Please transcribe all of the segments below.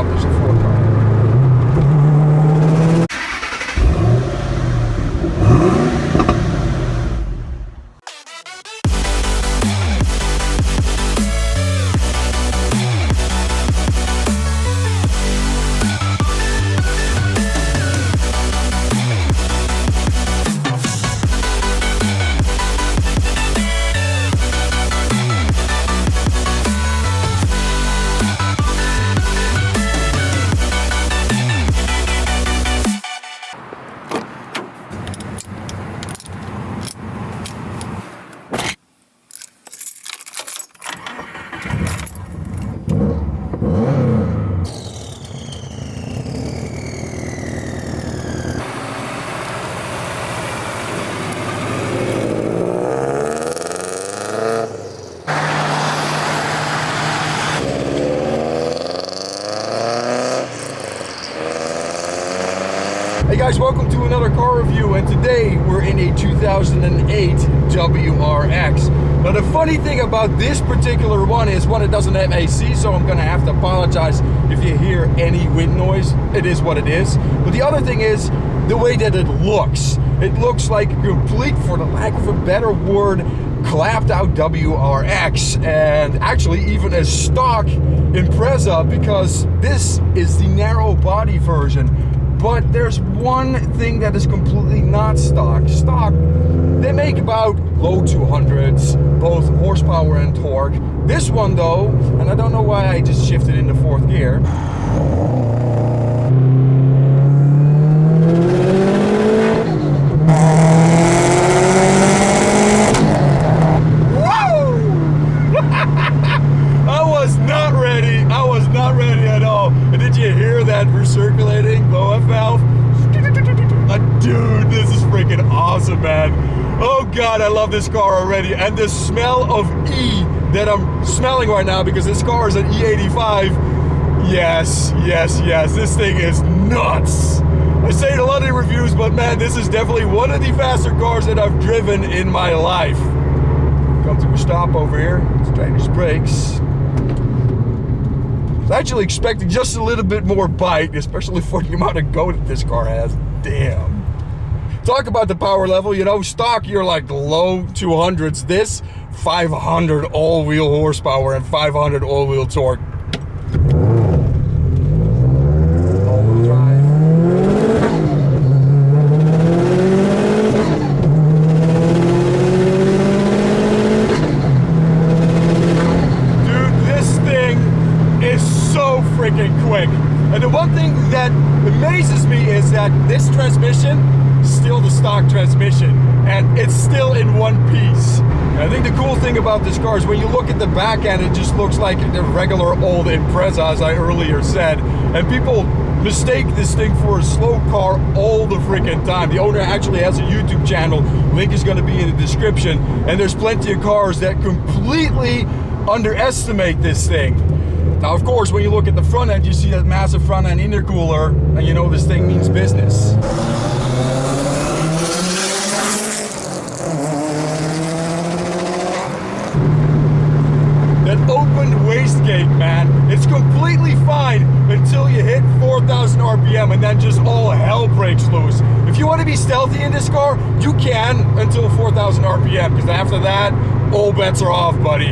up as a 4-car. Hey guys, welcome to another car review, and today we're in a 2008 WRX. Now the funny thing about this particular one is, one, it doesn't have AC, so I'm gonna have to apologize if you hear any wind noise. It is what it is. But the other thing is the way that it looks. It looks like a complete, for the lack of a better word, clapped out WRX, and actually even a stock Impreza, because this is the narrow body version. But there's one thing that is completely not stock. Stock, they make about low 200s, both horsepower and torque. This one though, and I don't know why I just shifted into 4th gear. I was not ready at all. And did you hear that recirculating blow-up valve? Dude, this is freaking awesome, man. Oh God, I love this car already. And the smell of E that I'm smelling right now, because this car is an E85. Yes, yes, yes. This thing is nuts. I say it in a lot of reviews, but man, this is definitely one of the faster cars that I've driven in my life. Come to a stop over here. Let's tighten these brakes. I was actually expecting just a little bit more bite, especially for the amount of go that this car has. Damn. Talk about the power level, you know, stock you're like low 200s. This 500 all-wheel horsepower and 500 all-wheel torque. All-wheel drive. Dude, this thing is so freaking quick. And the one thing that amazes me is that this transmission is still the stock transmission, and it's still in one piece. And I think the cool thing about this car is when you look at the back end, it just looks like the regular old Impreza, as I earlier said. And people mistake this thing for a slow car all the freaking time. The owner actually has a YouTube channel. Link is going to be in the description. And there's plenty of cars that completely underestimate this thing. Now, of course, when you look at the front end, you see that massive front end intercooler, and you know this thing means business. That open wastegate, man, it's completely fine until you hit 4,000 RPM, and then just all hell breaks loose. If you want to be stealthy in this car, you can until 4,000 RPM, because after that, all bets are off, buddy.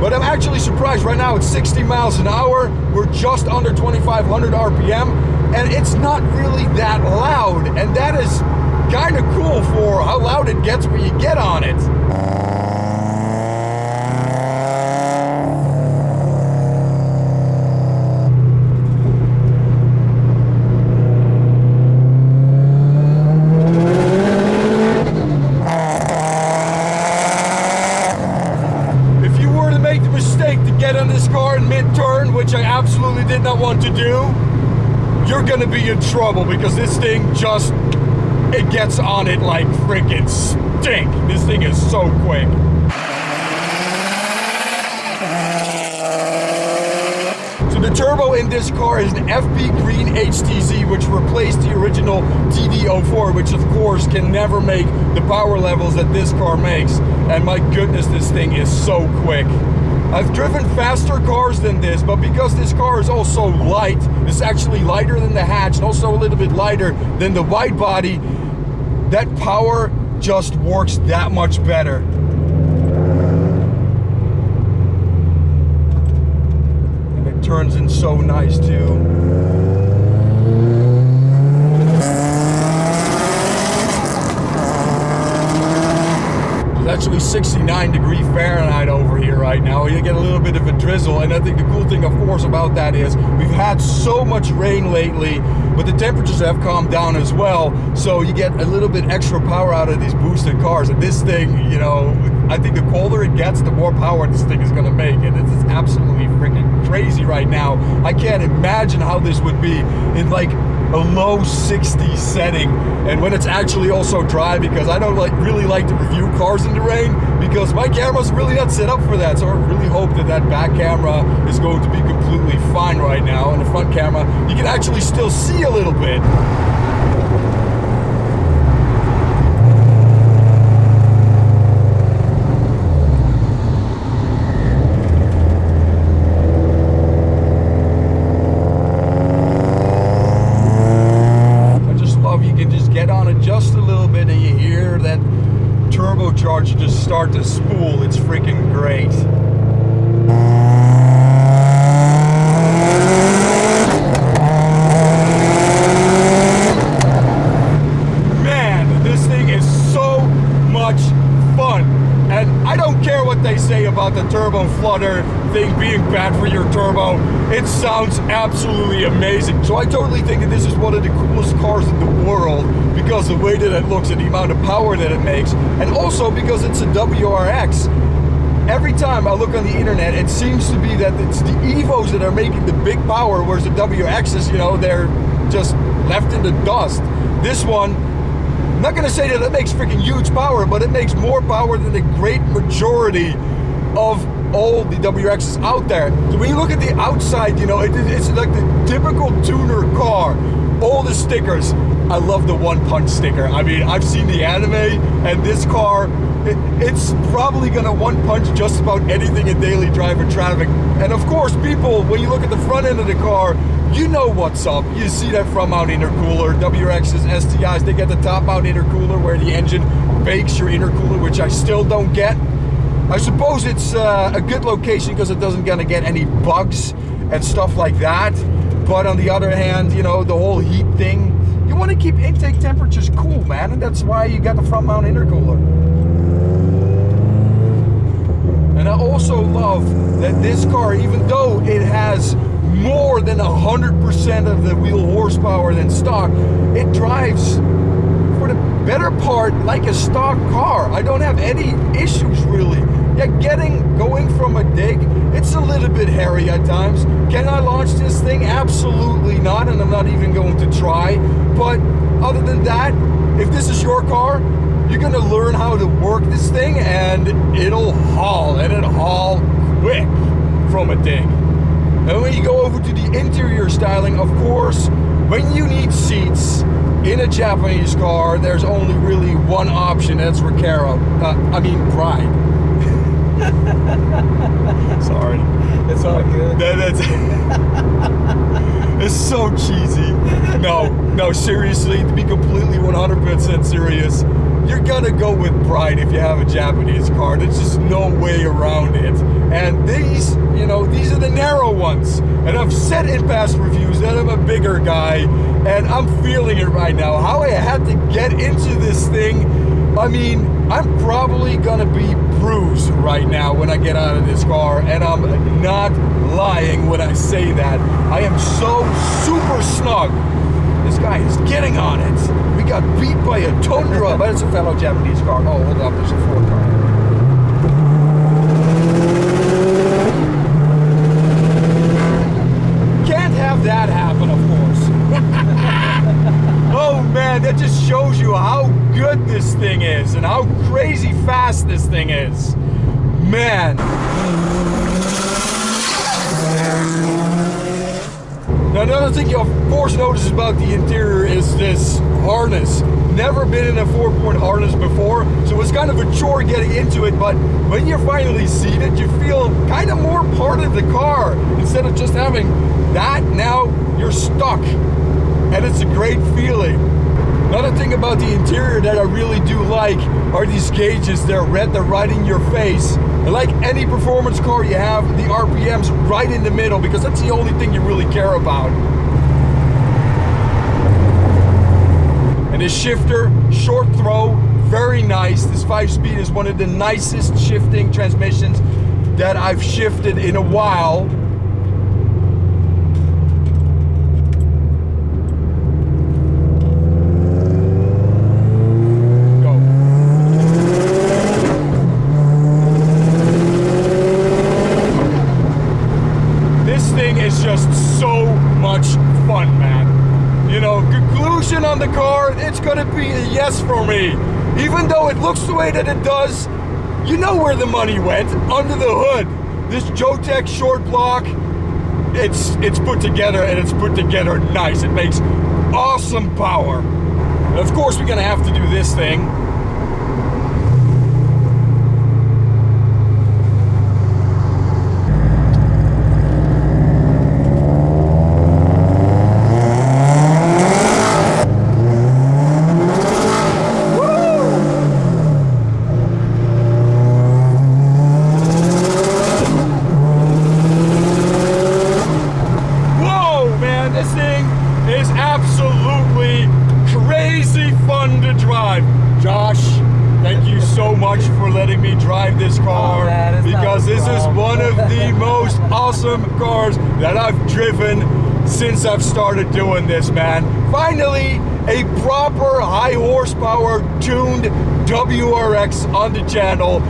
But I'm actually surprised. Right now it's 60 miles an hour. We're just under 2,500 RPM, and it's not really that loud. And that is kind of cool for how loud it gets when you get on it. Which I absolutely did not want to do, you're gonna be in trouble, because this thing just, it gets on it like freaking stink. This thing is so quick. So the turbo in this car is an FP Green HTZ, which replaced the original TD04, which of course can never make the power levels that this car makes. And my goodness, this thing is so quick. I've driven faster cars than this, but because this car is also light, it's actually lighter than the hatch and also a little bit lighter than the wide body, that power just works that much better. And it turns in so nice too. It's actually 69 Fahrenheit over here right now. You get a little bit of a drizzle, and I think the cool thing, of course, about that is we've had so much rain lately, but the temperatures have calmed down as well, so you get a little bit extra power out of these boosted cars. And this thing, you know, I think the colder it gets, the more power this thing is going to make, and it's absolutely freaking crazy right now. I can't imagine how this would be in like a low 60 setting, and when it's actually also dry, because I don't really like to review cars in the rain because my camera's really not set up for that. So I really hope that that back camera is going to be completely fine right now, and the front camera you can actually still see a little bit. Just a little bit and you hear that turbocharger just start to spool. It's freaking great. Man, this thing is so much fun. And I don't care what they say about the turbo flutter thing being bad for your turbo. It sounds absolutely amazing. So I totally think that this is one of the coolest cars in the world, because the way that it looks and the amount of power that it makes, and also because it's a WRX. Every time I look on the internet, it seems to be that it's the Evos that are making the big power, whereas the WRXs, you know, they're just left in the dust. This one, I'm not going to say that it makes freaking huge power, but it makes more power than the great majority of all the WRXs out there. So when you look at the outside, you know, it's like the typical tuner car. All the stickers. I love the one punch sticker. I mean, I've seen the anime, and this car, it's probably gonna one punch just about anything in daily driver traffic. And of course, people, when you look at the front end of the car, you know what's up. You see that front mount intercooler. WRXs, STIs, they get the top mount intercooler where the engine bakes your intercooler, which I still don't get. I suppose it's a good location because it doesn't gonna get any bugs and stuff like that. But on the other hand, you know, the whole heat thing, you want to keep intake temperatures cool, man, and that's why you got the front mount intercooler. And I also love that this car, even though it has more than 100% of the wheel horsepower than stock, it drives for the better part like a stock car. I don't have any issues really. Yeah, going from a dig, it's a little bit hairy at times. Can I launch this thing? Absolutely not, and I'm not even going to try. But other than that, if this is your car, you're gonna learn how to work this thing, and it'll haul, and it'll haul quick from a dig. And when you go over to the interior styling, of course, when you need seats in a Japanese car, there's only really one option, that's Bride. Sorry. It's all good. It's so cheesy. No, seriously, to be completely 100% serious, you're gonna go with Bride if you have a Japanese car. There's just no way around it. And these, you know, these are the narrow ones. And I've said in past reviews that I'm a bigger guy, and I'm feeling it right now. How I had to get into this thing, I mean, I'm probably gonna be bruised right now when I get out of this car, and I'm not lying when I say that. I am so super snug. This guy is getting on it. We got beat by a Tundra, but it's a fellow Japanese car. Oh, hold up, there's a Ford car. Can't have that happen, of course. Oh man, that just shows you how good this thing is and how crazy fast this thing is. Man. Now another thing you of course notice about the interior is this harness. Never been in a 4-point harness before, so it's kind of a chore getting into it, but when you're finally seated, you feel kind of part of the car. Instead of just having that, now you're stuck. And it's a great feeling. Another thing about the interior that I really do like are these gauges. They're red, they're right in your face. And like any performance car, you have the RPMs right in the middle because that's the only thing you really care about. And the shifter, short throw, very nice. This 5-speed is one of the nicest shifting transmissions that I've shifted in a while. Just so much fun, man. You know, conclusion on the car, it's gonna be a yes for me. Even though it looks the way that it does, you know where the money went, under the hood. This Jotech short block, it's put together, and it's put together nice. It makes awesome power. And of course, we're gonna have to do this thing. Cars that I've driven since I've started doing this, man. Finally, a proper high horsepower tuned WRX on the channel.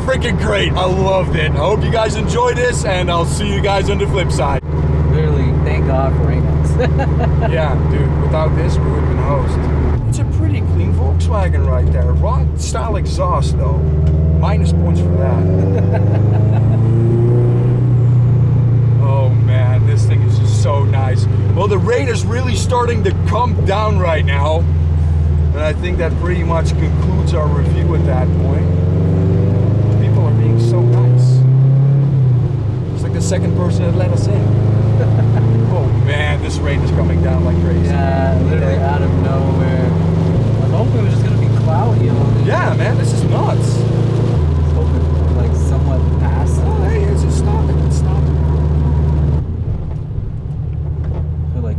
Freaking great. I loved it. I hope you guys enjoyed this, and I'll see you guys on the flip side. Literally, thank God for Ramos. Yeah, dude, without this, we would have been host. It's a pretty clean Volkswagen right there. Wrong style exhaust, though. Minus points for that. This thing is just so nice. Well, the rain is really starting to come down right now, and I think that pretty much concludes our review at that point. People are being so nice. It's like the second person that let us in. Oh man, this rain is coming down like crazy. Yeah, literally out of nowhere. I was hoping it was just gonna be cloudy. Yeah, man, this is nuts. I was hoping it would like somewhat pass. Oh, hey, it's just stopping. It's stopping.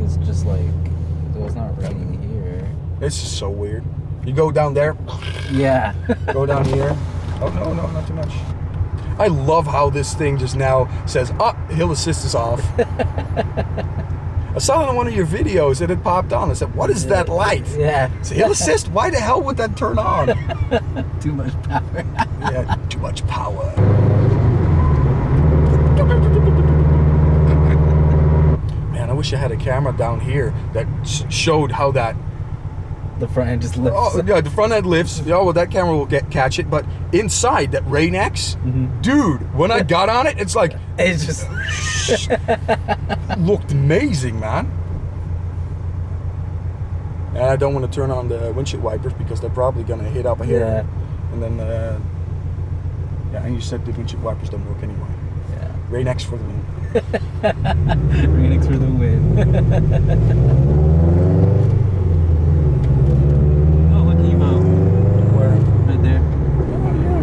It's just like, well, it's not raining here. This is so weird. You go down there. Yeah. Go down here. Oh, no, not too much. I love how this thing just now says, hill assist is off. I saw it on one of your videos and it popped on. I said, what is that light? Yeah. It's hill assist? Why the hell would that turn on? Too much power. Yeah, too much power. I wish I had a camera down here that showed how that... The front end just lifts. Oh, yeah, the front end lifts. Oh, well, that camera will catch it. But inside, that Rain X, dude, when I got on it, it's like... It's just... looked amazing, man. And I don't want to turn on the windshield wipers because they're probably going to hit up here. Yeah. And then... yeah, and you said the windshield wipers don't work anyway. Yeah. Rain X for the win. Rain X for the win. Oh, look, Evo. Where? Right there. Oh, yeah.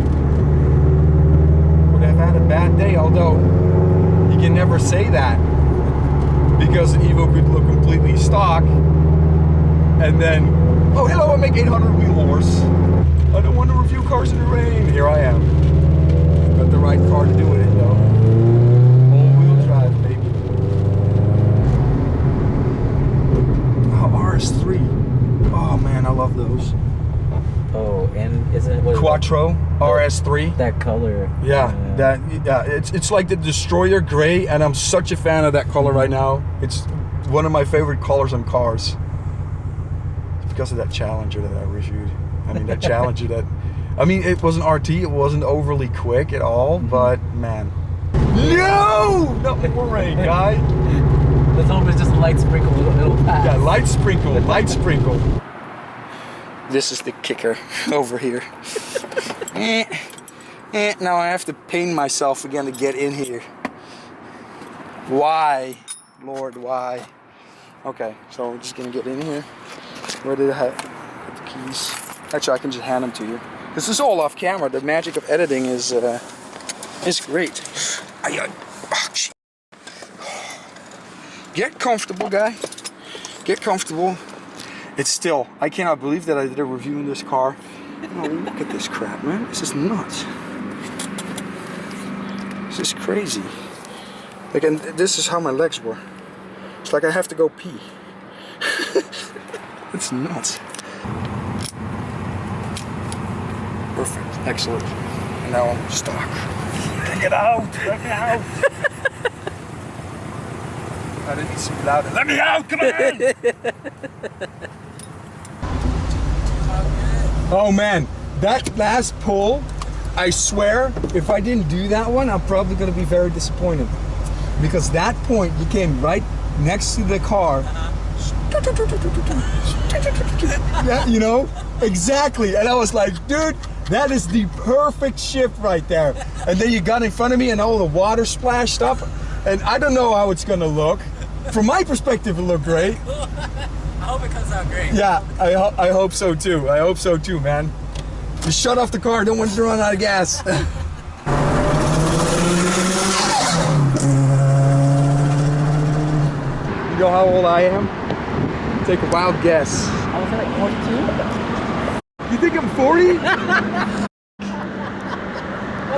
Would have had a bad day, although you can never say that because the Evo could look completely stock and then, oh, hello, I make 800 wheel horse. I don't want to review cars in the rain. Here I am. Got the right car to do it in, though. RS3. Oh man, I love those. Oh, and isn't it Quattro RS3? That color. Yeah, it's like the Destroyer gray, and I'm such a fan of that color right now. It's one of my favorite colors on cars. It's because of that Challenger that I reviewed. I mean, that Challenger that, I mean, it wasn't RT, it wasn't overly quick at all, but man. No! No more rain, guy. Let's hope it's just a light sprinkle. It'll pass. Yeah, light sprinkle, light sprinkle. This is the kicker over here. Now I have to pain myself again to get in here. Why? Lord, why? Okay, so we're just gonna get in here. Where did I put the keys? Actually, I can just hand them to you. This is all off camera. The magic of editing is great. Shit. Get comfortable, guy. Get comfortable. It's still, I cannot believe that I did a review in this car. Oh, look at this crap, man. This is nuts. This is crazy. Like, and this is how my legs were. It's like I have to go pee. It's nuts. Perfect. Excellent. And now I'm stuck. Get out! Let me out! I didn't need to be louder. Let me out! Come on! Oh man, that last pull, I swear, if I didn't do that one, I'm probably gonna be very disappointed. Because that point, you came right next to the car. Yeah, you know? Exactly. And I was like, dude, that is the perfect shift right there. And then you got in front of me and all the water splashed up. And I don't know how it's gonna look. From my perspective, it looked great. I hope it comes out great. Yeah, I hope so too. I hope so too, man. Just shut off the car. Don't want it to run out of gas. You know how old I am? Take a wild guess. I was like 42. You think I'm 40?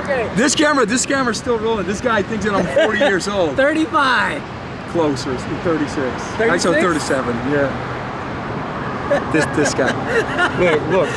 Okay. This camera's still rolling. This guy thinks that I'm 40 years old. 35. Closer, 36. 36? Actually, 37. Yeah. This guy. Look.